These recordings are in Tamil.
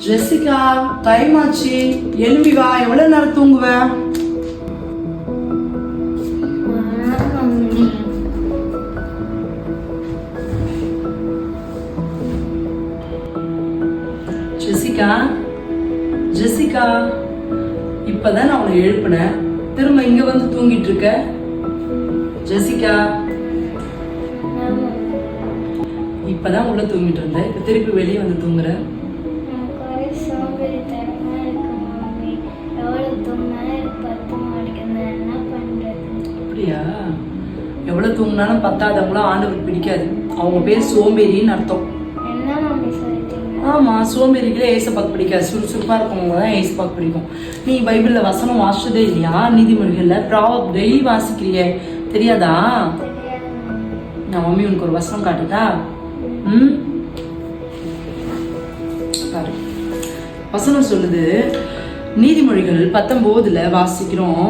ஜெசிகா, டைம் ஆச்சு, எழும்பி வா. எவ்வளவு நேரம் தூங்குவ? ஜெசிகா, ஜெசிகா, இப்பதான் நான் உன்னை எழுப்பினேன், திரும்ப இங்க வந்து தூங்கிட்டு இருக்க. ஜெசிகா, இப்பதான் உள்ள தூங்கிட்டு இருந்தேன், இப்ப திருப்பி வெளியே வந்து தூங்குற. அப்படியா? எவ்வளவு தூங்கினாலும் பத்தாதவங்களும் ஆண்டவருக்கு பிடிக்காது. அவங்க பேர் சோம்பேறின்னு அர்த்தம். ஆமா, சோம்பேறிகளே ஏசப்பாக்கு பிடிக்காது. சுறுசுறுப்பா இருக்கவங்க தான் ஏசப்பாக்கு பிடிக்கும். நீ பைபிள்ல வசனம் வாசிச்சதே இல்லையா? நீதிமொழிகள்ல ப்ராவர்ப் டெய்லி வாசிக்கிறிய, தெரியாதா? நான் மம்மி உனக்கு ஒரு வசனம் காட்டுதா? பாரு, வசனம் சொல்லுது. நீதிமொழிகள் 19 வாசிக்கிறோம்.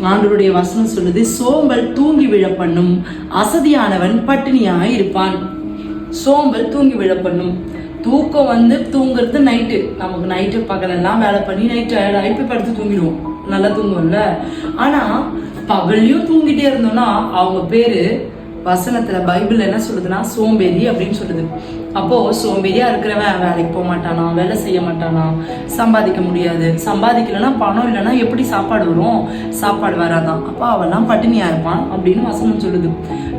ஆண்டவருடைய வசனம் சொல்லுது, சோம்பல் தூங்கி விழ பண்ணும், அசதியானவன் பட்டினியாய் இருப்பான். சோம்பல் தூங்கி விழ பண்ணும். தூக்கம் வந்து தூங்குறது நைட்டு. நமக்கு நைட்டு பகலெல்லாம் வேலை பண்ணி நைட்டு ஆயிட்டு படுத்து தூங்கிடுவோம், நல்லா தூங்குவோம்ல. ஆனா பகல்லையும் தூங்கிட்டே இருந்தோம்னா அவங்க பேரு வசனத்துல பைபிள் என்ன சொல்லுதுன்னா சோம்பேறி அப்படின்னு சொல்லுது. அப்போ சோம்பேறியா இருக்கிறவன் வேலைக்கு போக மாட்டானா, வேலை செய்ய மாட்டானா, சம்பாதிக்க முடியாது. சம்பாதிக்கலன்னா பணம் இல்லைன்னா எப்படி சாப்பாடு வரும்? சாப்பாடு வராதான். அப்போ அவெல்லாம் பட்டினியா இருப்பான் அப்படின்னு வசனம் சொல்லுது.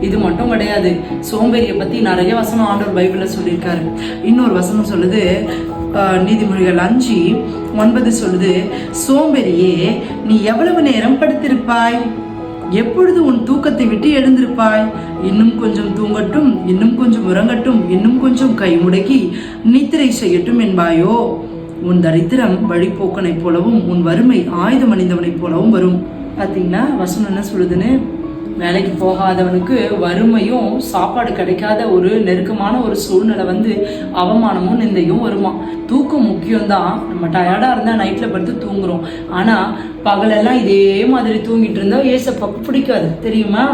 இது மட்டும் கிடையாது, சோம்பேறியை பத்தி நிறைய வசனம் ஆண்டவர் பைபிள்ல சொல்லியிருக்காரு. இன்னொரு வசனம் சொல்லுது, நீதிமொழிகள் 5:9 சொல்லுது, சோம்பேறியே நீ எவ்வளவு நேரம் படுத்திருப்பாய்? எப்பொழுது உன் தூக்கத்தை விட்டு எழுந்திருப்பாய்? இன்னும் கொஞ்சம் தூங்கட்டும், இன்னும் கொஞ்சம் உறங்கட்டும், இன்னும் கொஞ்சம் கை முடக்கி நித்திரை செய்யட்டும் என்பாயோ? உன் தரித்திரம் வழிபோக்கனை போலவும் உன் வறுமை ஆயுதம் அணிந்தவனை போலவும் வரும். பாத்தீங்களா வசனம் என்ன சொல்லுதுன்னு? வேலைக்கு போகாதவனுக்கு வறுமையும் சாப்பாடு கிடைக்காத ஒரு நெருக்கமான ஒரு சூழ்நிலை வந்து அவமானமும் நிந்தையும் வருமா. தூக்கம் முக்கியம்தான். நம்ம டயர்டா இருந்தா நைட்ல படுத்து தூங்குறோம். ஆனா பகலெல்லாம் இதே மாதிரி தூங்கிட்டு இருந்தா ஏசப்பாக்கு பிடிக்காது, தெரியுமா?